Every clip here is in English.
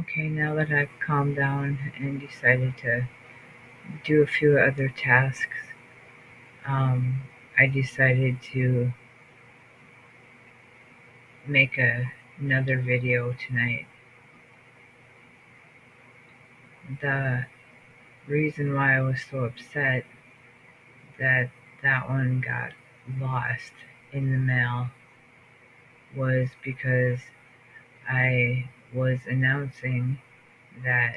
Okay, now that I've calmed down and decided to do a few other tasks, I decided to make another video tonight. The reason why I was so upset that that one got lost in the mail was because I was announcing that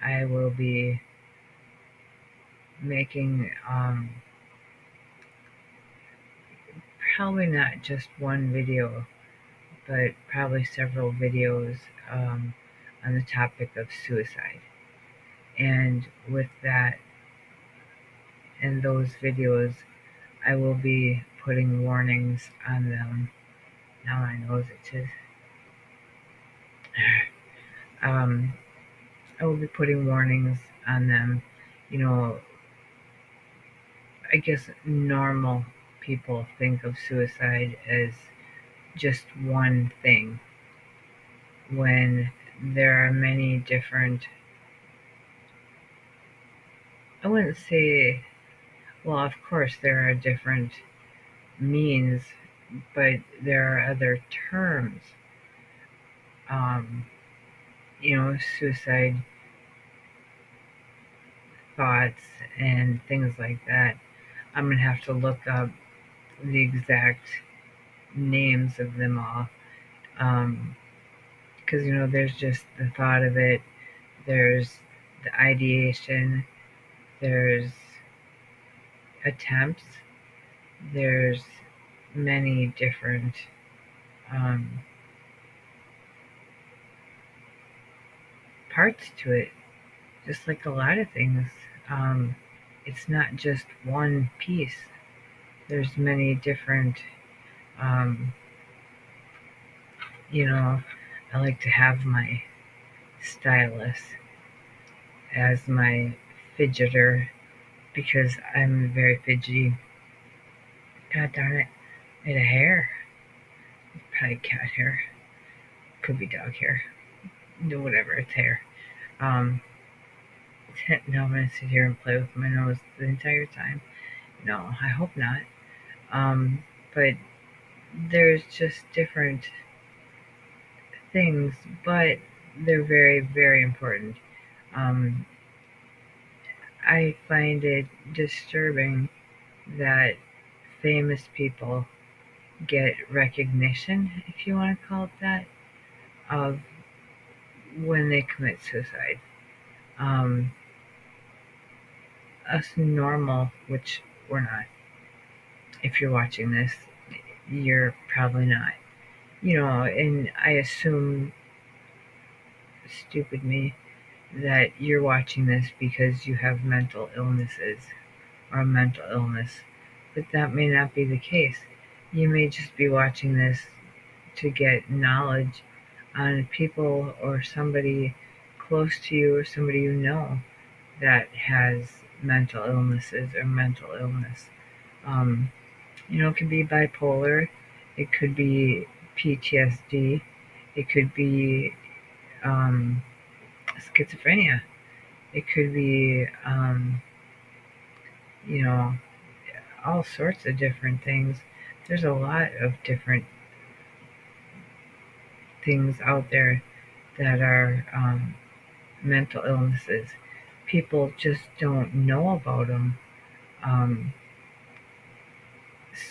I will be making probably not just one video, but probably several videos on the topic of suicide. And with that and those videos, I will be putting warnings on them. Now my nose itches. um, I will be putting warnings on them. You know, I guess normal people think of suicide as just one thing when there are many different, I wouldn't say, well, of course there are different means, but there are other terms. Um, Suicide thoughts and things like that. I'm gonna have to look up the exact names of them all. Because there's just the thought of it, there's the ideation, there's attempts, there's many different um, parts to it, just like a lot of things. Um, it's not just one piece. There's many different, um, I like to have my stylus as my fidgeter because I'm very fidgety. God darn it, I had a hair. Probably cat hair. Could be dog hair. No, whatever, it's hair. Um, now I'm going to sit here and play with my nose the entire time. No, I hope not. But there's just different things, but they're very, very important. Um, I find it disturbing that famous people get recognition, if you want to call it that, of when they commit suicide. Um, us normal, which we're not. If you're watching this, you're probably not. And I assume, stupid me, that you're watching this because you have mental illnesses or a mental illness, but that may not be the case. You may just be watching this to get knowledge on people or somebody close to you or somebody you know that has mental illnesses or mental illness. It could be bipolar, it could be PTSD, it could be schizophrenia, it could be, you know, all sorts of different things. There's a lot of different things out there that are mental illnesses. People just don't know about them. Um,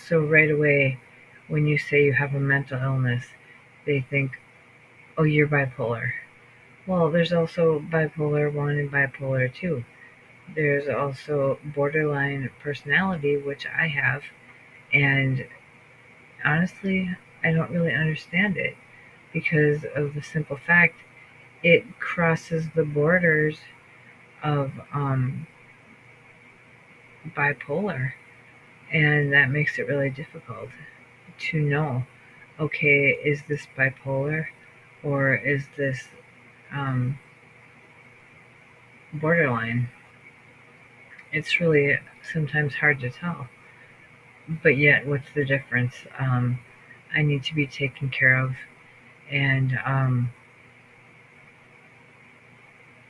so right away, when you say you have a mental illness, they think, oh, you're bipolar. Well, there's also bipolar 1 and bipolar 2. There's also borderline personality, which I have, and honestly, I don't really understand it because of the simple fact it crosses the borders of bipolar, and that makes it really difficult to know, okay, is this bipolar or is this um, borderline? It's really sometimes hard to tell, but yet, what's the difference? I need to be taken care of, and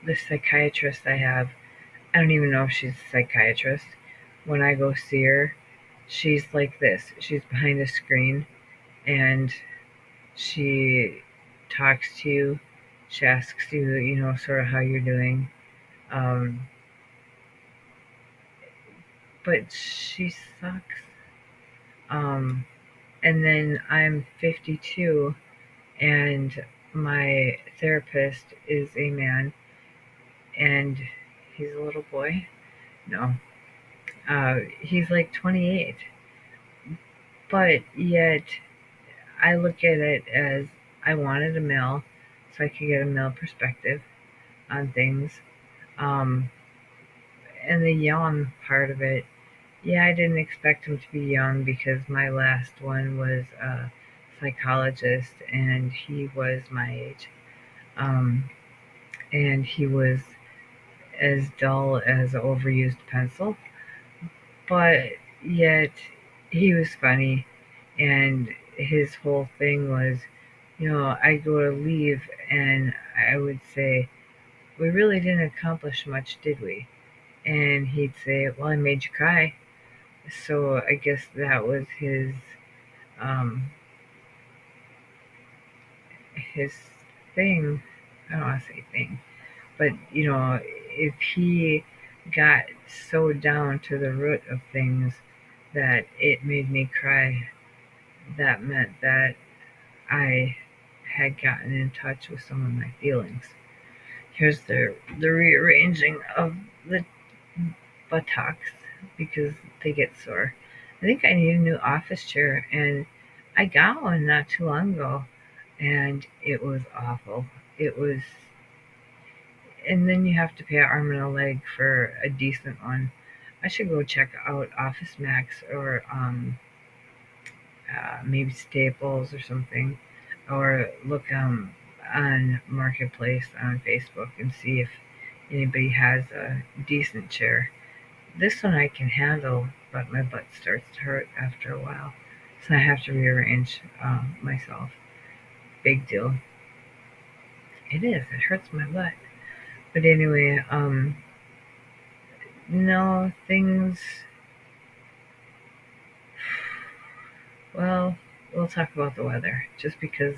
the psychiatrist I have, I don't even know if she's a psychiatrist. When I go see her, she's like this. She's behind a screen and she talks to you. She asks you, sort of how you're doing. Um, but she sucks. Um, and then I'm 52 and my therapist is a man and he's a little boy. No, he's like 28. But yet, I look at it as I wanted a male so I could get a male perspective on things. Um, and the young part of it, yeah, I didn't expect him to be young because my last one was a psychologist and he was my age. Um, and he was as dull as an overused pencil, but yet he was funny. And his whole thing was, I go to leave and I would say, we really didn't accomplish much, did we? And he'd say, well, I made you cry. So I guess that was um, his thing. I don't want to say thing, but if he got so down to the root of things that it made me cry, that meant that I had gotten in touch with some of my feelings. Here's the rearranging of the buttocks because they get sore. I think I need a new office chair, and I got one not too long ago, and it was awful. It was, and then you have to pay an arm and a leg for a decent one. I should go check out Office Max or maybe Staples or something, or look on Marketplace on Facebook and see if anybody has a decent chair. This one I can handle, but my butt starts to hurt after a while, so I have to rearrange myself. Big deal. It is. It hurts my butt. But anyway, no things. Well, we'll talk about the weather just because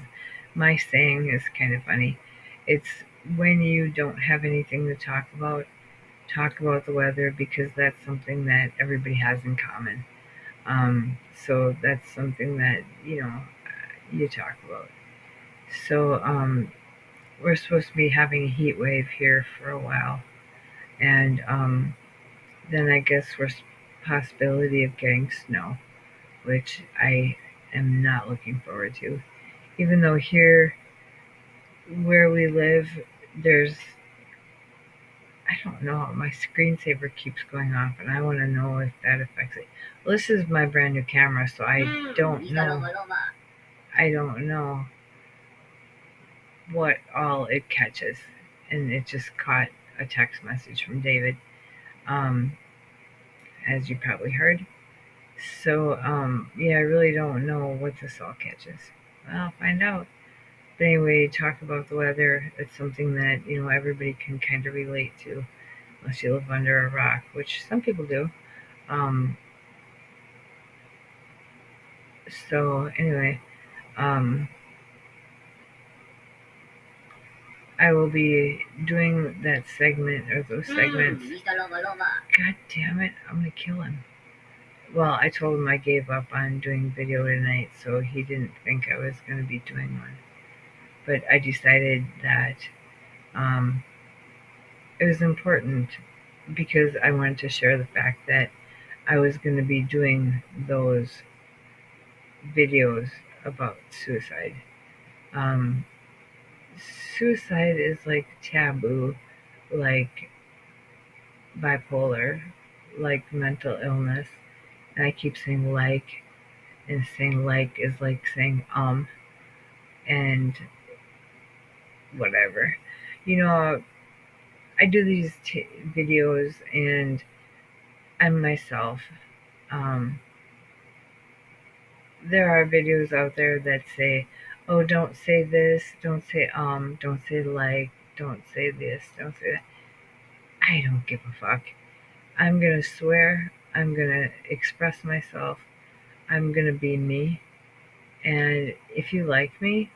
my saying is kind of funny. It's when you don't have anything to talk about the weather because that's something that everybody has in common. So that's something that, you talk about. So we're supposed to be having a heat wave here for a while. And then I guess we're possibility of getting snow, which I am not looking forward to. Even though here where we live, there's I don't know, my screensaver keeps going off and I want to know if that affects it. Well, this is my brand new camera, so I don't know. I don't know what all it catches. And it just caught a text message from David, um, as you probably heard. So, yeah, I really don't know what this all catches. Well, I'll find out. But anyway, talk about the weather. It's something that, everybody can kind of relate to, unless you live under a rock, which some people do. Um, so, anyway, um, I will be doing that segment or those segments. God damn it, I'm gonna kill him. Well, I told him I gave up on doing video tonight, so he didn't think I was gonna be doing one. But I decided that um, it was important because I wanted to share the fact that I was going to be doing those videos about suicide. Um, Suicide is like taboo, like bipolar, like mental illness. And I keep saying like, and saying like is like saying and whatever. You know, I do these videos and I'm myself. Um, there are videos out there that say, oh, don't say this, don't say don't say like, don't say this, don't say that. I don't give a fuck. I'm gonna swear, I'm gonna express myself, I'm gonna be me, and if you like me,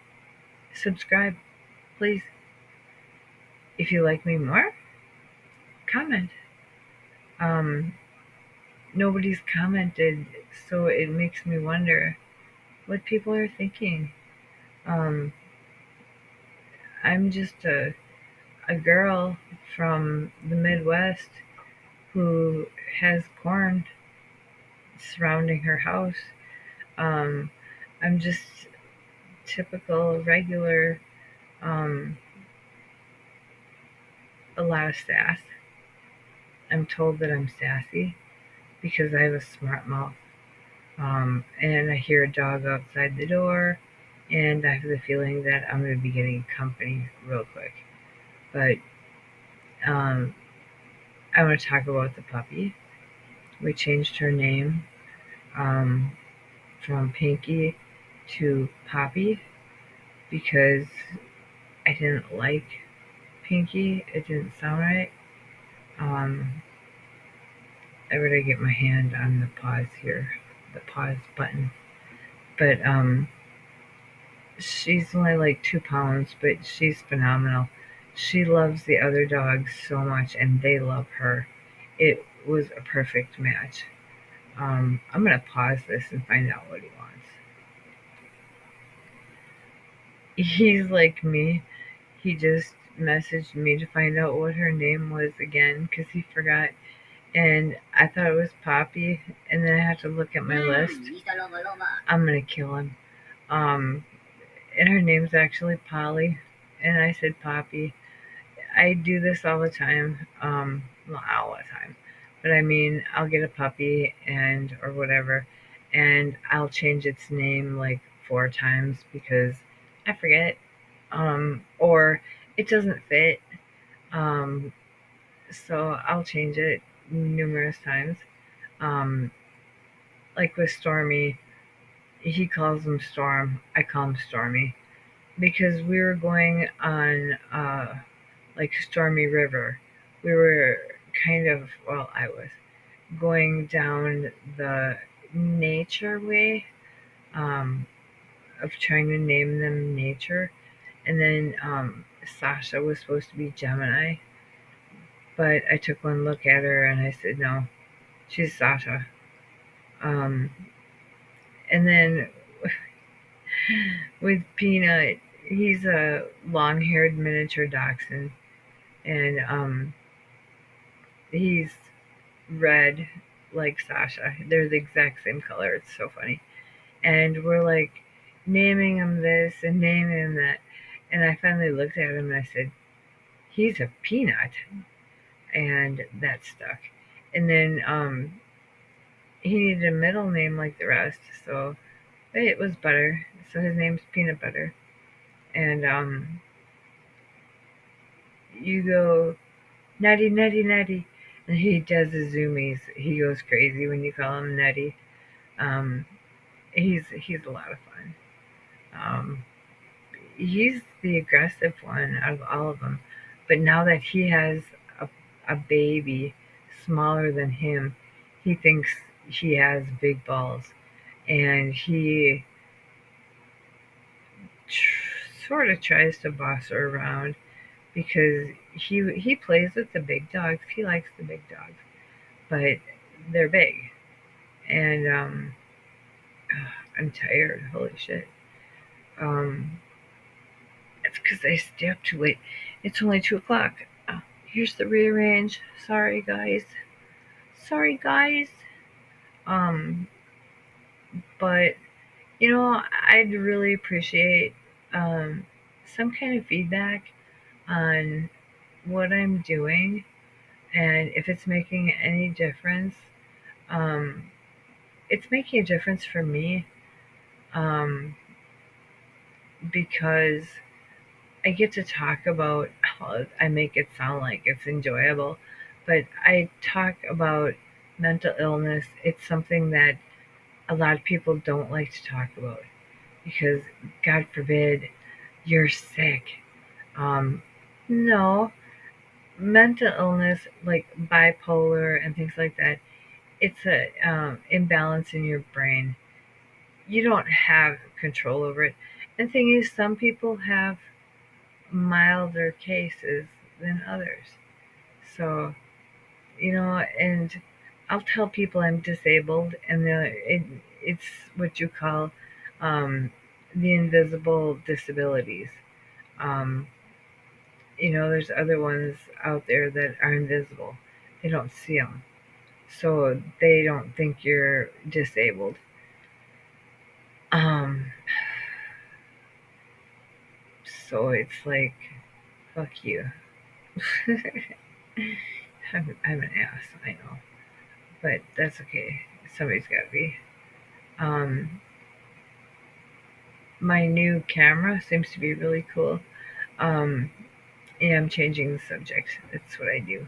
subscribe, please. If you like me more, comment. Um, Nobody's commented, so it makes me wonder what people are thinking. Um, I'm just a girl from the Midwest who has corn surrounding her house. Um, I'm just typical, regular, um, a lot of sass. I'm told that I'm sassy because I have a smart mouth. And I hear a dog outside the door, and I have the feeling that I'm going to be getting company real quick. But um, I want to talk about the puppy. We changed her name um, from Pinky to Poppy because I didn't like Pinky. It didn't sound right. Um, I better get my hand on the pause here, the pause button. But she's only like 2 pounds, but she's phenomenal. She loves the other dogs so much, and they love her. It was a perfect match. I'm gonna pause this and find out what he wants. He's like me. He just messaged me to find out what her name was again because he forgot. And I thought it was Poppy, and then I had to look at my list. I'm gonna kill him. Um, and her name's actually Polly, and I said Poppy. I do this all the time. Not all the time, but I mean, I'll get a puppy and or whatever, and I'll change its name like 4 times because I forget, or it doesn't fit. Um, so I'll change it numerous times. Um, like with Stormy, he calls him Storm. I call him Stormy because we were going on like Stormy River. We were kind of, well, I was going down the nature way of trying to name them nature. And then Sasha was supposed to be Gemini, but I took one look at her and I said, no, she's Sasha. Um, and then with Peanut, he's a long haired miniature dachshund, and he's red like Sasha. They're the exact same color. It's so funny. And we're like naming him this and naming him that. And I finally looked at him and I said, he's a peanut. And that stuck. And then he needed a middle name like the rest. So it was Butter. So his name's Peanut Butter. And you go, Nutty, Nutty, Nutty. And he does the zoomies. He goes crazy when you call him Nutty. Um, he's a lot of fun. Um, he's the aggressive one out of all of them. But now that he has a baby smaller than him, he thinks he has big balls, and he sort of tries to boss her around because he plays with the big dogs. He likes the big dogs, but they're big, and I'm tired. Holy shit. Um, it's because I stay up too late. It's only 2 o'clock. Here's the rearrange. Sorry, guys. Sorry, guys. Um, but I'd really appreciate some kind of feedback on what I'm doing and if it's making any difference. Um, it's making a difference for me um, because I get to talk about how I make it sound like it's enjoyable, but I talk about mental illness. It's something that a lot of people don't like to talk about because, God forbid, you're sick. Um, No, mental illness like bipolar and things like that, it's a imbalance in your brain. You don't have control over it. And the thing is, some people have milder cases than others. So, and I'll tell people I'm disabled, and it's what you call the invisible disabilities. Um, there's other ones out there that are invisible. They don't see them, so they don't think you're disabled. Um, so it's like, fuck you. I'm an ass, I know, but that's okay. Somebody's got to be. Um, my new camera seems to be really cool. Um, yeah, I'm changing the subject. That's what I do.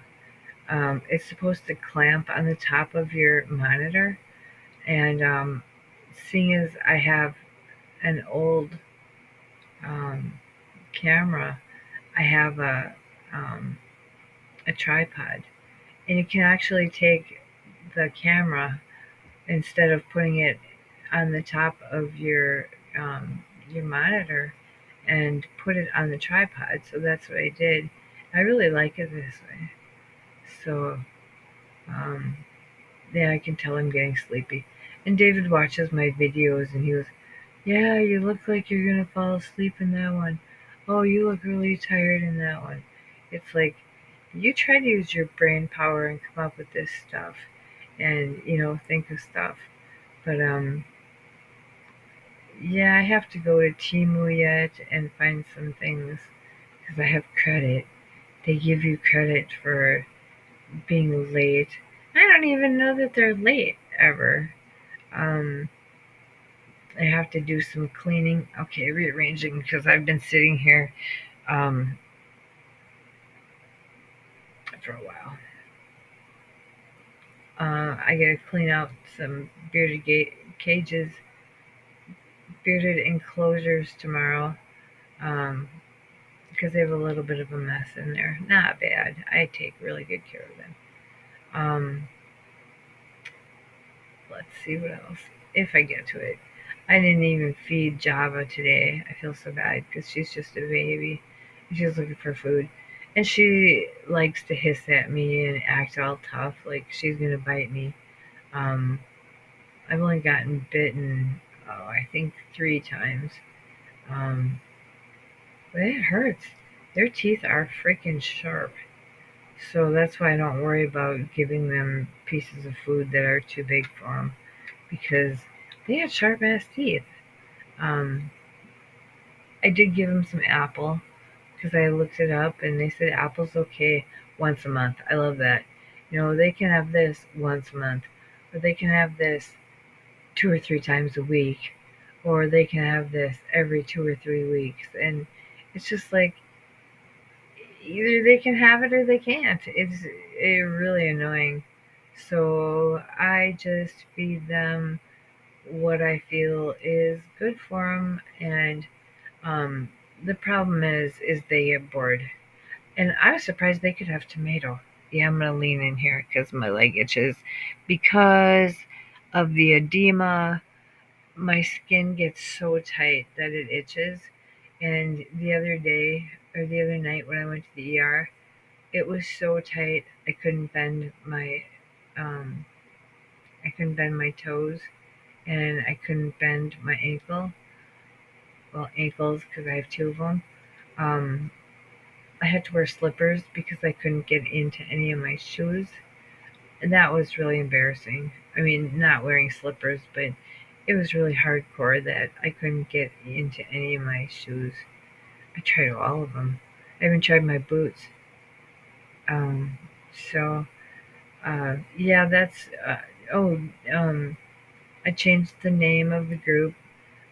It's supposed to clamp on the top of your monitor, and seeing as I have an old um, camera, I have um, a tripod, and you can actually take the camera instead of putting it on the top of your monitor and put it on the tripod. So that's what I did. I really like it this way. So um, yeah, I can tell I'm getting sleepy. And David watches my videos and he goes, "Yeah, you look like you're gonna fall asleep in that one. Oh, you look really tired in that one." It's like you try to use your brain power and come up with this stuff and think of stuff. But yeah, I have to go to Timu yet and find some things because I have credit. They give you credit for being late. I don't even know that they're late ever. Um, I have to do some cleaning. Okay, rearranging because I've been sitting here um, for a while. I gotta clean out some cages, bearded enclosures tomorrow. Um, because they have a little bit of a mess in there. Not bad. I take really good care of them. Um, let's see what else. If I get to it. I didn't even feed Java today. I feel so bad because she's just a baby. And she's looking for food. And she likes to hiss at me and act all tough like she's going to bite me. Um, I've only gotten bitten, I think 3 times. Um, but it hurts. Their teeth are freaking sharp. So that's why I don't worry about giving them pieces of food that are too big for them because they had sharp ass teeth. Um, I did give them some apple because I looked it up and they said apple's okay once a month. I love that. They can have this once a month, or they can have this 2 or 3 times a week, or they can have this every 2 or 3 weeks. And it's just like either they can have it or they can't. It's really annoying. So I just feed them what I feel is good for them, and um, the problem is they get bored. And I was surprised they could have tomato. Yeah, I'm gonna lean in here because my leg itches because of the edema. My skin gets so tight that it itches. And the other day or the other night when I went to the ER, it was so tight um, I couldn't bend my toes and I couldn't bend my ankle. Well, ankles because I have 2 of them. Um, I had to wear slippers because I couldn't get into any of my shoes, and that was really embarrassing. I mean, not wearing slippers, but it was really hardcore that I couldn't get into any of my shoes. I tried all of them. I even tried my boots. Um, so yeah, that's oh I changed the name of the group.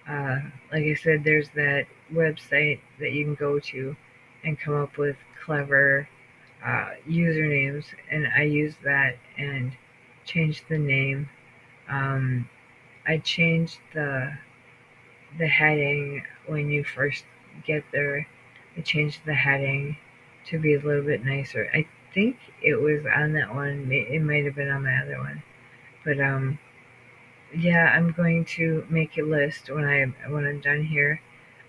Like I said, there's that website that you can go to and come up with clever usernames, and I used that and changed the name. Um, I changed the heading when you first get there. I changed the heading to be a little bit nicer. I think it was on that one. It might have been on my other one. But yeah, I'm going to make a list when I'm done here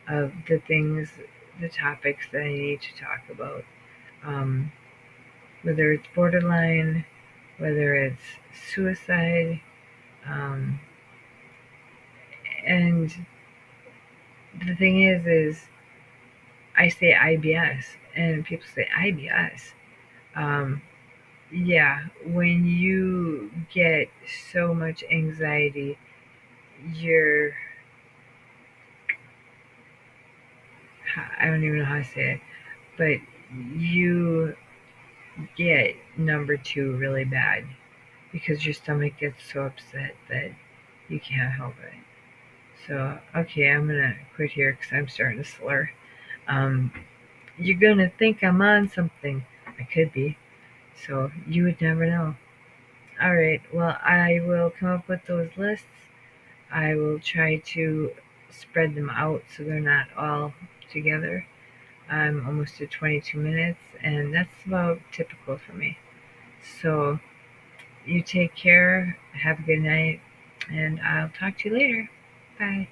of the topics that I need to talk about. Um, whether it's borderline, whether it's suicide, um, and the thing is I say IBS, and people say IBS. Um, yeah, when you get so much anxiety, you're, I don't even know how to say it, but you get number two really bad because your stomach gets so upset that you can't help it. So, okay, I'm gonna quit here because I'm starting to slur. Um, you're gonna think I'm on something. I could be. So, you would never know. Alright, well, I will come up with those lists. I will try to spread them out so they're not all together. I'm almost at 22 minutes, and that's about typical for me. So, you take care, have a good night, and I'll talk to you later. Bye.